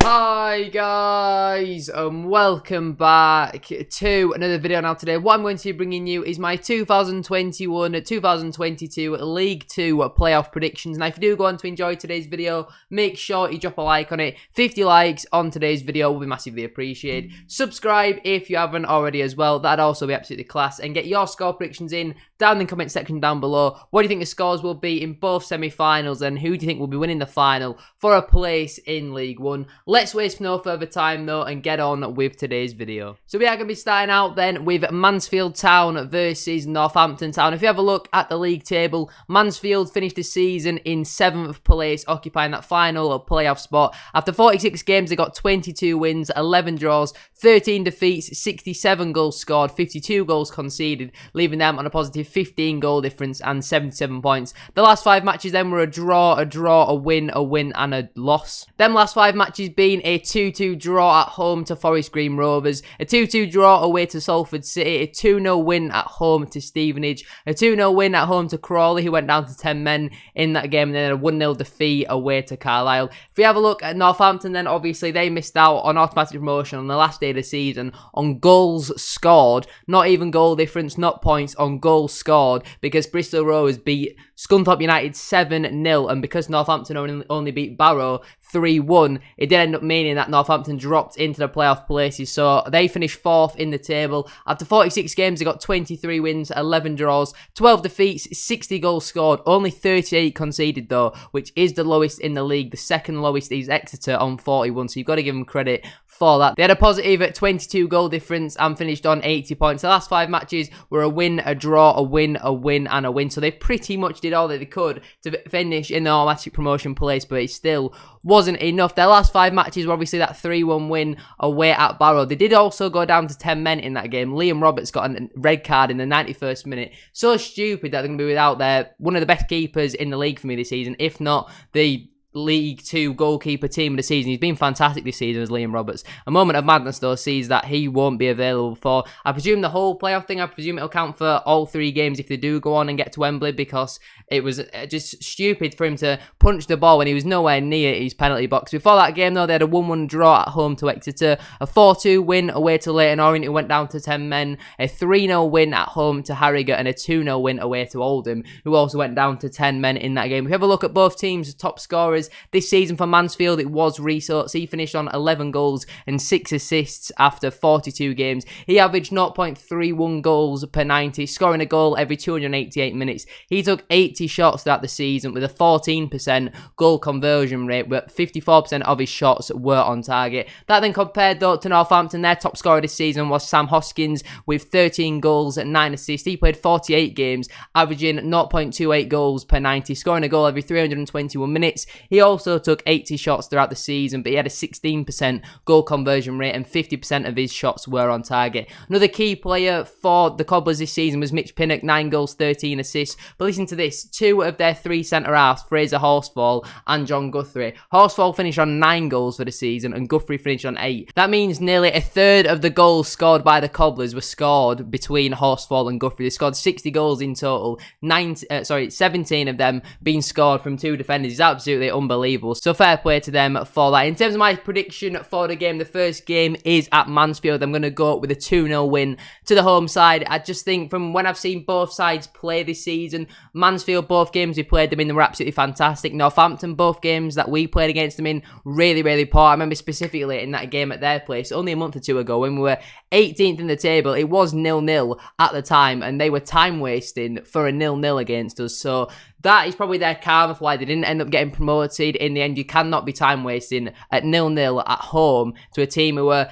Hi guys, welcome back to another video. Now today what I'm going to be bringing you is my 2021-2022 League 2 playoff predictions. Now if you do go on to enjoy today's video, make sure you drop a like on it. 50 likes on today's video will be massively appreciated. Subscribe if you haven't already as well, that'd also be absolutely class. And get your score predictions in down in the comment section down below. What do you think the scores will be in both semi-finals, and who do you think will be winning the final for a place in League 1? Let's waste no further time though and get on with today's video. So we are going to be starting out then with Mansfield Town versus Northampton Town. If you have a look at the league table, Mansfield finished the season in 7th place, occupying that final playoff spot. After 46 games, they got 22 wins, 11 draws, 13 defeats, 67 goals scored, 52 goals conceded, leaving them on a positive 15 goal difference and 77 points. The last 5 matches then were a draw, a win, and a loss. Them last 5 matches being a 2-2 draw at home to Forest Green Rovers, a 2-2 draw away to Salford City, a 2-0 win at home to Stevenage, a 2-0 win at home to Crawley, who went down to 10 men in that game, and then a 1-0 defeat away to Carlisle. If we have a look at Northampton, then obviously they missed out on automatic promotion on the last day of the season on goals scored, not even goal difference, not points, on goals scored, because Bristol Rovers beat Scunthorpe United 7-0, and because Northampton only beat Barrow 3-1, it did end up meaning that Northampton dropped into the playoff places, so they finished 4th in the table. After 46 games, they got 23 wins, 11 draws, 12 defeats, 60 goals scored, only 38 conceded though, which is the lowest in the league. The second lowest is Exeter on 41, so you've got to give them credit for that. They had a positive at 22 goal difference and finished on 80 points. The last 5 matches were a win, a draw, a win, and a win, so they pretty much did all that they could to finish in the automatic promotion place, but it still wasn't enough. Their last 5 matches were obviously that 3-1 win away at Barrow. They did also go down to 10 men in that game. Liam Roberts got a red card in the 91st minute. So stupid that they're going to be without one of the best keepers in the league for me this season, if not the League 2 goalkeeper team of the season. He's been fantastic this season as Liam Roberts. A moment of madness though sees that he won't be available for, I presume, the whole playoff thing. I presume it'll count for all 3 games if they do go on and get to Wembley, because it was just stupid for him to punch the ball when he was nowhere near his penalty box. Before that game though, they had a 1-1 draw at home to Exeter, a 4-2 win away to Leyton Orient, who went down to 10 men, a 3-0 win at home to Harrogate, and a 2-0 win away to Oldham, who also went down to 10 men in that game. If we have a look at both teams' top scorers this season for Mansfield, it was Reece Oates. He finished on 11 goals and 6 assists after 42 games. He averaged 0.31 goals per 90, scoring a goal every 288 minutes. He took 80 shots throughout the season with a 14% goal conversion rate, but 54% of his shots were on target. That then compared though to Northampton. Their top scorer this season was Sam Hoskins with 13 goals and 9 assists. He played 48 games, averaging 0.28 goals per 90, scoring a goal every 321 minutes. He also took 80 shots throughout the season, but he had a 16% goal conversion rate and 50% of his shots were on target. Another key player for the Cobblers this season was Mitch Pinnock, 9 goals, 13 assists. But listen to this, 2 of their 3 centre-halves, Fraser Horsfall and John Guthrie. Horsfall finished on 9 goals for the season and Guthrie finished on 8. That means nearly a third of the goals scored by the Cobblers were scored between Horsfall and Guthrie. They scored 60 goals in total, 17 of them being scored from 2 defenders. It's absolutely unbelievable. So fair play to them for that. In terms of my prediction for the game, the first game is at Mansfield. I'm going to go with a 2-0 win to the home side. I just think from when I've seen both sides play this season, Mansfield, both games we played them in, they were absolutely fantastic. Northampton, both games that we played against them in, really, really poor. I remember specifically in that game at their place, only a month or 2 ago, when we were 18th in the table, it was 0-0 at the time, and they were time wasting for a 0-0 against us. So that is probably their karma for why they didn't end up getting promoted. In the end, you cannot be time wasting at 0-0 at home to a team who were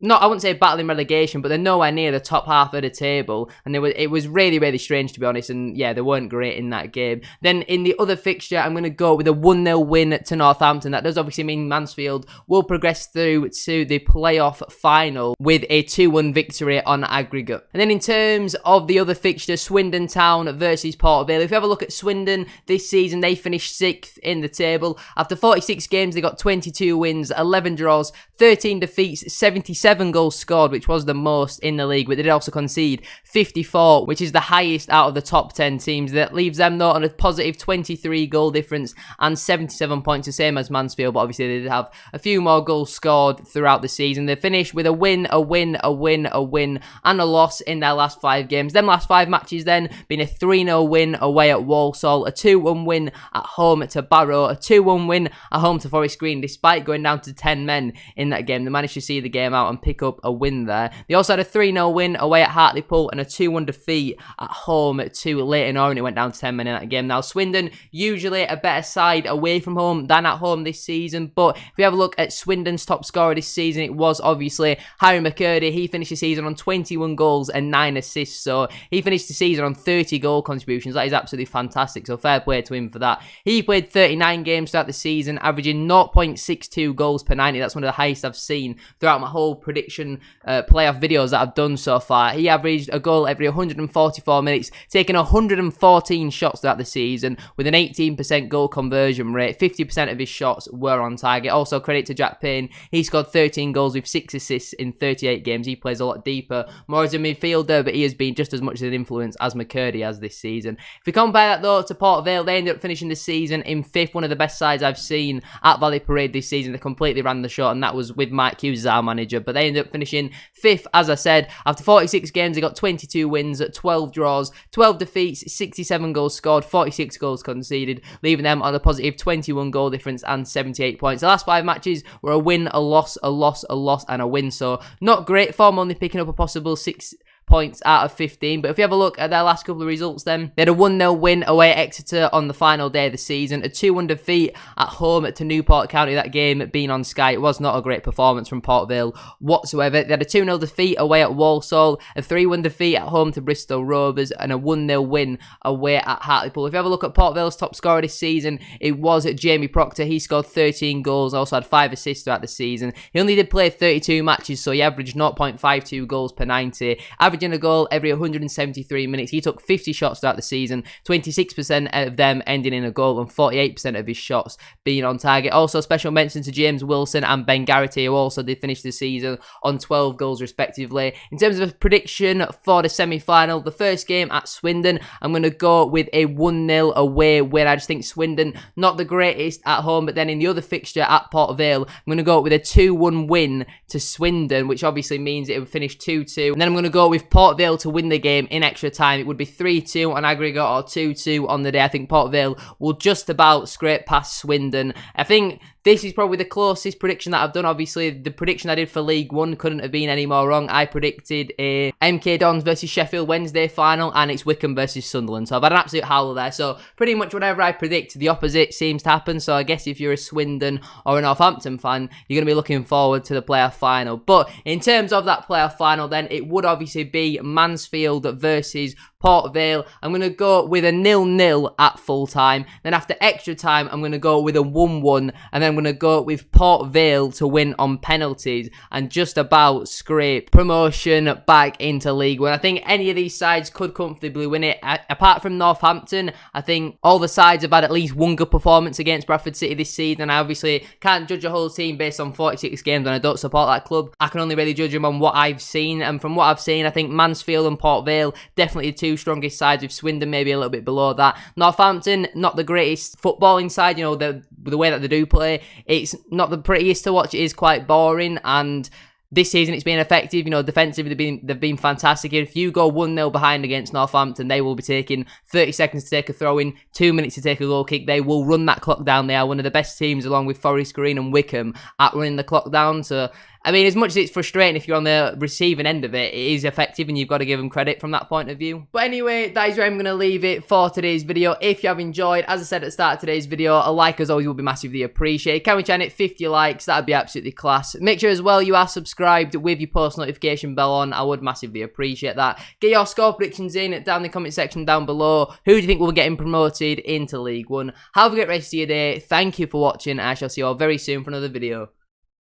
not, I wouldn't say battling relegation, but they're nowhere near the top half of the table. And it was really, really strange, to be honest. And yeah, they weren't great in that game. Then in the other fixture, I'm going to go with a 1-0 win to Northampton. That does obviously mean Mansfield will progress through to the playoff final with a 2-1 victory on aggregate. And then in terms of the other fixture, Swindon Town versus Port Vale. If you have a look at Swindon this season, they finished 6th in the table. After 46 games, they got 22 wins, 11 draws, 13 defeats, 77 67 goals scored, which was the most in the league, but they did also concede 54, which is the highest out of the top 10 teams. That leaves them though on a positive 23 goal difference and 77 points, the same as Mansfield, but obviously they did have a few more goals scored throughout the season. They finished with a win, a win, a win, a win, and a loss in their last 5 games. Them last 5 matches then being a 3-0 win away at Walsall, a 2-1 win at home to Barrow, a 2-1 win at home to Forest Green. Despite going down to 10 men in that game, they managed to see the game out and pick up a win there. They also had a 3-0 win away at Hartlepool and a 2-1 defeat at home to Leyton Orient. It went down to 10 men in that game. Now, Swindon, usually a better side away from home than at home this season, but if we have a look at Swindon's top scorer this season, it was obviously Harry McCurdy. He finished the season on 21 goals and 9 assists, so he finished the season on 30 goal contributions. That is absolutely fantastic, so fair play to him for that. He played 39 games throughout the season, averaging 0.62 goals per 90. That's one of the highest I've seen throughout my whole prediction playoff videos that I've done so far. He averaged a goal every 144 minutes, taking 114 shots throughout the season with an 18% goal conversion rate. 50% of his shots were on target. Also, credit to Jack Payne. He scored 13 goals with 6 assists in 38 games. He plays a lot deeper, more as a midfielder, but he has been just as much of an influence as McCurdy has this season. If we compare that though to Port Vale, they ended up finishing the season in 5th, one of the best sides I've seen at Valley Parade this season. They completely ran the show, and that was with Mike Hughes as our manager, but they ended up finishing 5th, as I said. After 46 games, they got 22 wins, 12 draws, 12 defeats, 67 goals scored, 46 goals conceded, leaving them on a positive 21 goal difference and 78 points. The last 5 matches were a win, a loss, a loss, a loss, and a win, so not great form, only picking up a possible 6 points out of 15. But if you have a look at their last couple of results then, they had a 1-0 win away at Exeter on the final day of the season, a 2-1 defeat at home to Newport County. That game being on Sky, it was not a great performance from Port Vale whatsoever. They had a 2-0 defeat away at Walsall, a 3-1 defeat at home to Bristol Rovers, and a 1-0 win away at Hartlepool. If you have a look at Port Vale's top scorer this season, it was Jamie Proctor. He scored 13 goals, also had 5 assists throughout the season. He only did play 32 matches, so he averaged 0.52 goals per 90, averaging a goal every 173 minutes. He took 50 shots throughout the season, 26% of them ending in a goal, and 48% of his shots being on target. Also, special mention to James Wilson and Ben Garrity, who also did finish the season on 12 goals respectively. In terms of a prediction for the semi-final, the first game at Swindon, I'm going to go with a 1-0 away win. I just think Swindon, not the greatest at home, but then in the other fixture at Port Vale, I'm going to go with a 2-1 win to Swindon, which obviously means it would finish 2-2. And then I'm going to go with Port Vale to win the game in extra time. It would be 3-2 on aggregate or 2-2 on the day. I think Port Vale will just about scrape past Swindon. I think this is probably the closest prediction that I've done. Obviously, the prediction I did for League One couldn't have been any more wrong. I predicted a MK Dons versus Sheffield Wednesday final, and it's Wycombe versus Sunderland. So I've had an absolute howler there. So pretty much whenever I predict, the opposite seems to happen. So I guess if you're a Swindon or a Northampton fan, you're going to be looking forward to the playoff final. But in terms of that playoff final, then it would obviously be Mansfield versus Port Vale. I'm going to go with a 0-0 at full time. Then after extra time, I'm going to go with a 1-1. And then I'm going to go with Port Vale to win on penalties and just about scrape promotion back into League One. I think any of these sides could comfortably win it. Apart from Northampton, I think all the sides have had at least one good performance against Bradford City this season. I obviously can't judge a whole team based on 46 games, and I don't support that club. I can only really judge them on what I've seen. And from what I've seen, I think Mansfield and Port Vale, definitely the two strongest sides, with Swindon maybe a little bit below that. Northampton, not the greatest footballing side, you know, the way that they do play. It's not the prettiest to watch. It is quite boring, and this season it's been effective. You know, defensively they've been fantastic. If you go 1-0 behind against Northampton, they will be taking 30 seconds to take a throw in, 2 minutes to take a goal kick. They will run that clock down. They are one of the best teams, along with Forest Green and Wycombe, at running the clock down. So I mean, as much as it's frustrating if you're on the receiving end of it, it is effective, and you've got to give them credit from that point of view. But anyway, that is where I'm going to leave it for today's video. If you have enjoyed, as I said at the start of today's video, a like as always will be massively appreciated. Can we try and hit 50 likes? That'd be absolutely class. Make sure as well you are subscribed with your post notification bell on. I would massively appreciate that. Get your score predictions in down in the comment section down below. Who do you think will be getting promoted into League One? Have a great rest of your day. Thank you for watching. I shall see you all very soon for another video.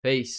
Peace.